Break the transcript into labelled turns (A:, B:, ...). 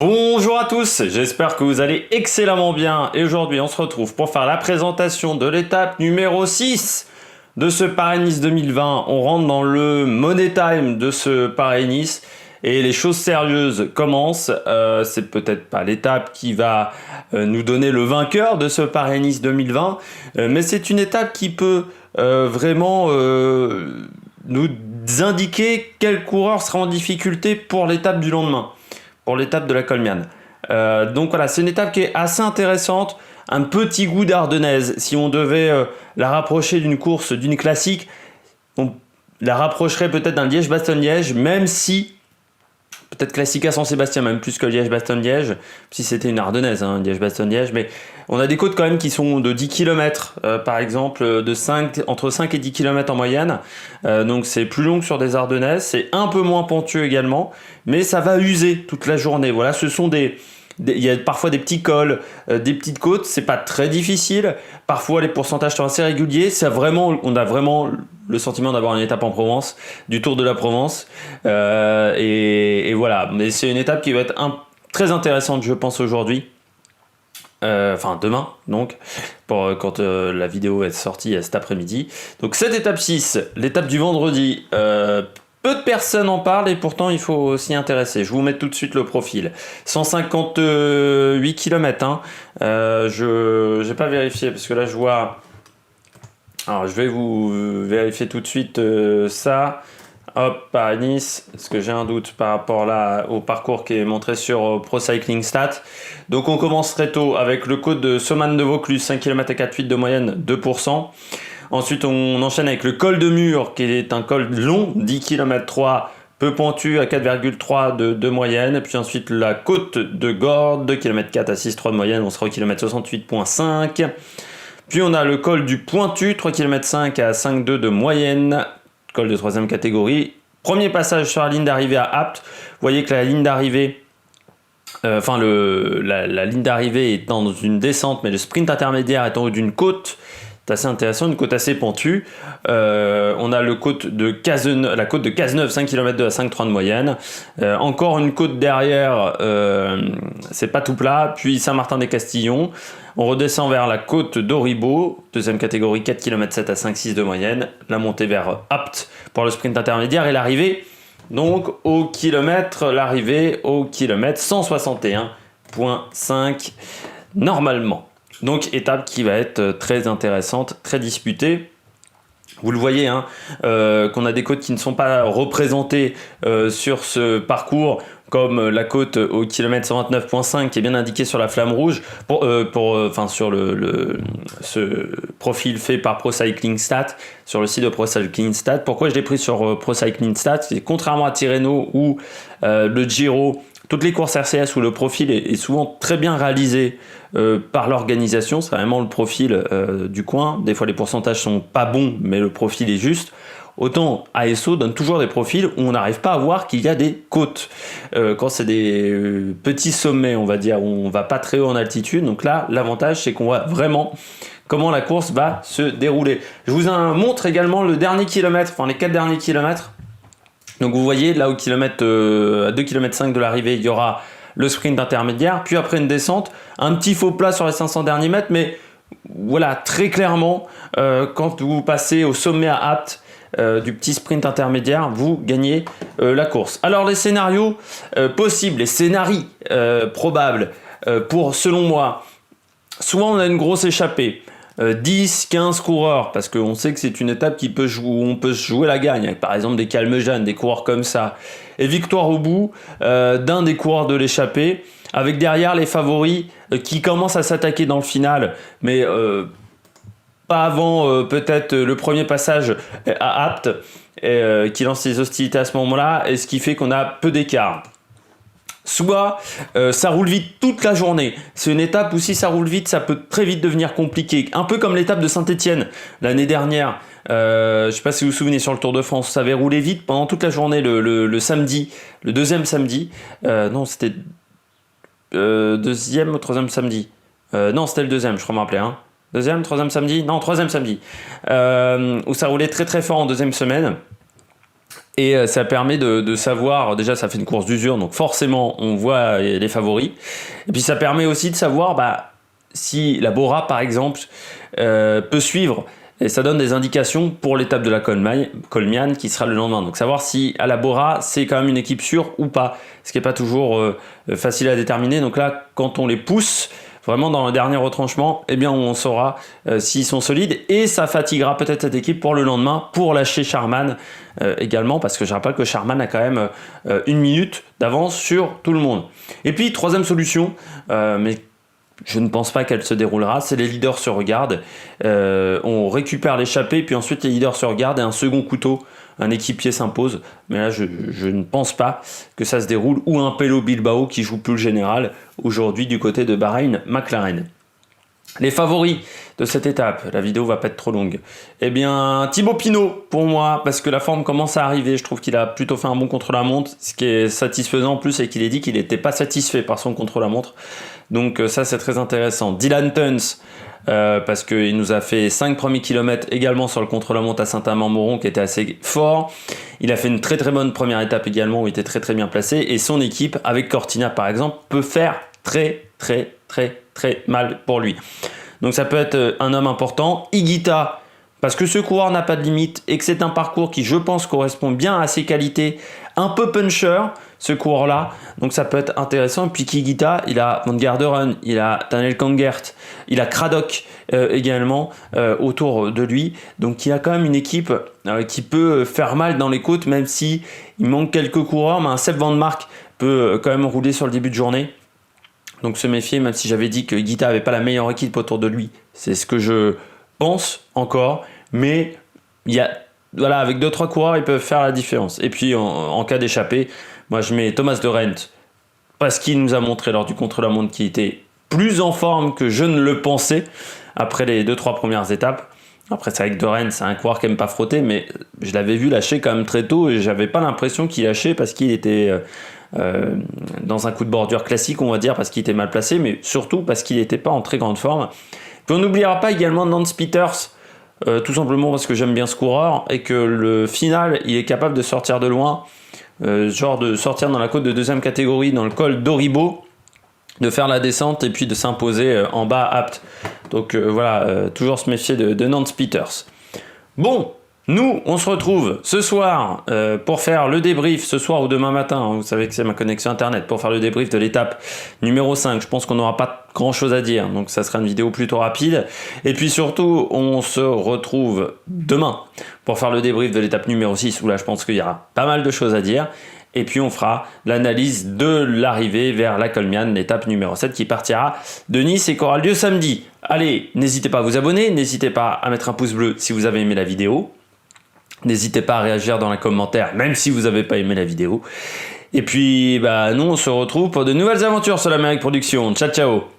A: Bonjour à tous, j'espère que vous allez excellemment bien et aujourd'hui on se retrouve pour faire la présentation de l'étape numéro 6 de ce Paris-Nice 2020. On rentre dans le Money Time de ce Paris-Nice et les choses sérieuses commencent. C'est peut-être pas l'étape qui va nous donner le vainqueur de ce Paris-Nice 2020, mais c'est une étape qui peut vraiment nous indiquer quel coureur sera en difficulté pour l'étape du lendemain, pour l'étape de la Colmiane. Donc voilà, c'est une étape qui est assez intéressante, un petit goût d'ardennaise. Si on devait la rapprocher d'une course, d'une classique, on la rapprocherait peut-être d'un Liège-Bastogne-Liège, même si, peut-être Classica San-Sébastien, même plus que Liège-Bastogne-Liège, si c'était une ardennaise, hein, Liège-Bastogne-Liège, mais on a des côtes quand même qui sont de 10 km, par exemple, entre 5 et 10 km en moyenne, donc c'est plus long que sur des ardennaises, c'est un peu moins pentueux également, mais ça va user toute la journée. Voilà, ce sont il y a parfois des petits cols, des petites côtes, c'est pas très difficile. Parfois les pourcentages sont assez réguliers. On a vraiment le sentiment d'avoir une étape en Provence, du Tour de la Provence. Et voilà, mais c'est une étape qui va être très intéressante, je pense, aujourd'hui. Enfin demain donc, quand la vidéo est sortie cet après-midi. Donc cette étape 6, l'étape du vendredi, peu de personnes en parlent et pourtant il faut s'y intéresser. Je vous mets tout de suite le profil. 158 km, hein. Je n'ai pas vérifié parce que là je vois... Alors je vais vous vérifier tout de suite ça. Hop, Paris-Nice, parce que j'ai un doute par rapport là au parcours qui est montré sur Pro Cycling Stats. Donc on commence très tôt avec le col de Soman de Vaucluse, 5 km à 4,8 de moyenne, 2%. Ensuite on enchaîne avec le col de Mur, qui est un col long, 10 km 3, peu pentu à 4,3 de moyenne. Et puis ensuite la côte de Gordes, 2 km 4 à 6,3 de moyenne, on sera au km 68,5. Puis on a le col du Pointu, 3 km 5 à 5,2 de moyenne, col de 3e catégorie. Premier passage sur la ligne d'arrivée à Apt. Vous voyez que la ligne d'arrivée, la ligne d'arrivée est dans une descente, mais le sprint intermédiaire est en haut d'une côte. C'est assez intéressant, une côte assez pentue. On a la côte de Cazeneuve, 5 km 2 à 5,3 de moyenne. Encore une côte derrière, c'est pas tout plat. Puis Saint-Martin-des-Castillons. On redescend vers la côte d'Auribeau, 2e catégorie, 4 km 7 à 5,6 de moyenne. La montée vers Apt pour le sprint intermédiaire et l'arrivée. Donc l'arrivée au kilomètre 161,5 normalement. Donc étape qui va être très intéressante, très disputée. Vous le voyez, hein, qu'on a des côtes qui ne sont pas représentées sur ce parcours, comme la côte au kilomètre 129,5 qui est bien indiquée sur la flamme rouge, sur ce profil fait par Pro Cycling Stats, sur le site de Pro Cycling Stats. Pourquoi je l'ai pris sur Pro Cycling Stats? C'est contrairement à Tirreno ou le Giro, toutes les courses RCS où le profil est souvent très bien réalisé par l'organisation, c'est vraiment le profil du coin. Des fois les pourcentages sont pas bons, mais le profil est juste. Autant ASO donne toujours des profils où on n'arrive pas à voir qu'il y a des côtes. Quand c'est des petits sommets, on va dire, où on va pas très haut en altitude. Donc là, l'avantage, c'est qu'on voit vraiment comment la course va se dérouler. Je vous montre également le dernier kilomètre, enfin les 4 derniers kilomètres. Donc vous voyez, là au kilomètre, à 2 km 5 de l'arrivée, il y aura le sprint intermédiaire, puis après une descente, un petit faux plat sur les 500 derniers mètres, mais voilà, très clairement, quand vous passez au sommet à Apt, du petit sprint intermédiaire, vous gagnez la course. Alors les scénarios possibles, les scénarios probables, selon moi, souvent on a une grosse échappée, 10, 15 coureurs, parce qu'on sait que c'est une étape où on peut se jouer la gagne, avec par exemple des Calmejane, des coureurs comme ça, et victoire au bout d'un des coureurs de l'échappée, avec derrière les favoris qui commencent à s'attaquer dans le final, mais pas avant peut-être le premier passage à Apt, qui lance les hostilités à ce moment-là, et ce qui fait qu'on a peu d'écart. Soit ça roule vite toute la journée. C'est une étape où si ça roule vite, ça peut très vite devenir compliqué. Un peu comme l'étape de Saint-Étienne l'année dernière. Je ne sais pas si vous vous souvenez sur le Tour de France, ça avait roulé vite pendant toute la journée le samedi, le deuxième samedi. Non, c'était deuxième ou troisième samedi. Non, c'était le deuxième, je crois me rappeler. Hein. Deuxième, troisième samedi. Non, troisième samedi. Où ça roulait très très fort en deuxième semaine. Et ça permet de savoir, déjà ça fait une course d'usure, donc forcément on voit les favoris. Et puis ça permet aussi de savoir si la Bora par exemple peut suivre. Et ça donne des indications pour l'étape de la Colmiane qui sera le lendemain. Donc savoir si à la Bora c'est quand même une équipe sûre ou pas. Ce qui n'est pas toujours facile à déterminer. Donc là quand on les pousse vraiment dans le dernier retranchement, eh bien on saura s'ils sont solides. Et ça fatiguera peut-être cette équipe pour le lendemain pour lâcher Charman également. Parce que je rappelle que Charman a quand même 1 minute d'avance sur tout le monde. Et puis troisième solution, mais je ne pense pas qu'elle se déroulera, c'est les leaders se regardent, on récupère l'échappée, puis ensuite les leaders se regardent et un second couteau, un équipier s'impose. Mais là je ne pense pas que ça se déroule, ou un Pello Bilbao qui joue plus le général aujourd'hui du côté de Bahreïn McLaren. Les favoris de cette étape, la vidéo va pas être trop longue. Eh bien, Thibaut Pinot pour moi, parce que la forme commence à arriver. Je trouve qu'il a plutôt fait un bon contre-la-montre. Ce qui est satisfaisant en plus, c'est qu'il ait dit qu'il n'était pas satisfait par son contre-la-montre. Donc ça, c'est très intéressant. Dylan Teuns, parce qu'il nous a fait 5 premiers kilomètres également sur le contre-la-montre à Saint-Amand-Moron, qui était assez fort. Il a fait une très très bonne première étape également, où il était très très bien placé. Et son équipe, avec Cortina par exemple, peut faire très très très très mal pour lui. Donc ça peut être un homme important. Higuita, parce que ce coureur n'a pas de limite et que c'est un parcours qui, je pense, correspond bien à ses qualités. Un peu puncher, ce coureur-là. Donc ça peut être intéressant. Et puis Higuita, il a Van Garderen, il a Daniel Kangert, il a Craddock également autour de lui. Donc il a quand même une équipe qui peut faire mal dans les côtes, même si il manque quelques coureurs. Mais un Seb Van Mark peut quand même rouler sur le début de journée. Donc se méfier, même si j'avais dit que Higuita n'avait pas la meilleure équipe autour de lui. C'est ce que je pense encore. Mais il y a, voilà, avec 2-3 coureurs, ils peuvent faire la différence. Et puis en cas d'échappée, moi je mets Thomas de Rent, parce qu'il nous a montré lors du contre-la-montre qu'il était plus en forme que je ne le pensais après les 2-3 premières étapes. Après c'est avec de Rent, c'est un coureur qui n'aime pas frotter, mais je l'avais vu lâcher quand même très tôt et j'avais pas l'impression qu'il lâchait parce qu'il était dans un coup de bordure classique, on va dire, parce qu'il était mal placé, mais surtout parce qu'il n'était pas en très grande forme. Puis on n'oubliera pas également Nance Peters, tout simplement parce que j'aime bien ce coureur et que le final, il est capable de sortir de loin, genre de sortir dans la côte de deuxième catégorie, dans le col d'Oribo, de faire la descente et puis de s'imposer en bas apte. Donc voilà, toujours se méfier de Nance Peters. Bon, nous, on se retrouve ce soir pour faire le débrief, ce soir ou demain matin, hein, vous savez que c'est ma connexion internet, pour faire le débrief de l'étape numéro 5. Je pense qu'on n'aura pas grand chose à dire, donc ça sera une vidéo plutôt rapide. Et puis surtout, on se retrouve demain pour faire le débrief de l'étape numéro 6, où là je pense qu'il y aura pas mal de choses à dire. Et puis on fera l'analyse de l'arrivée vers la Colmiane, l'étape numéro 7 qui partira de Nice et qui aura lieu samedi. Allez, n'hésitez pas à vous abonner, n'hésitez pas à mettre un pouce bleu si vous avez aimé la vidéo. N'hésitez pas à réagir dans les commentaires, même si vous n'avez pas aimé la vidéo. Et puis, nous, on se retrouve pour de nouvelles aventures sur l'Amérique Production. Ciao, ciao!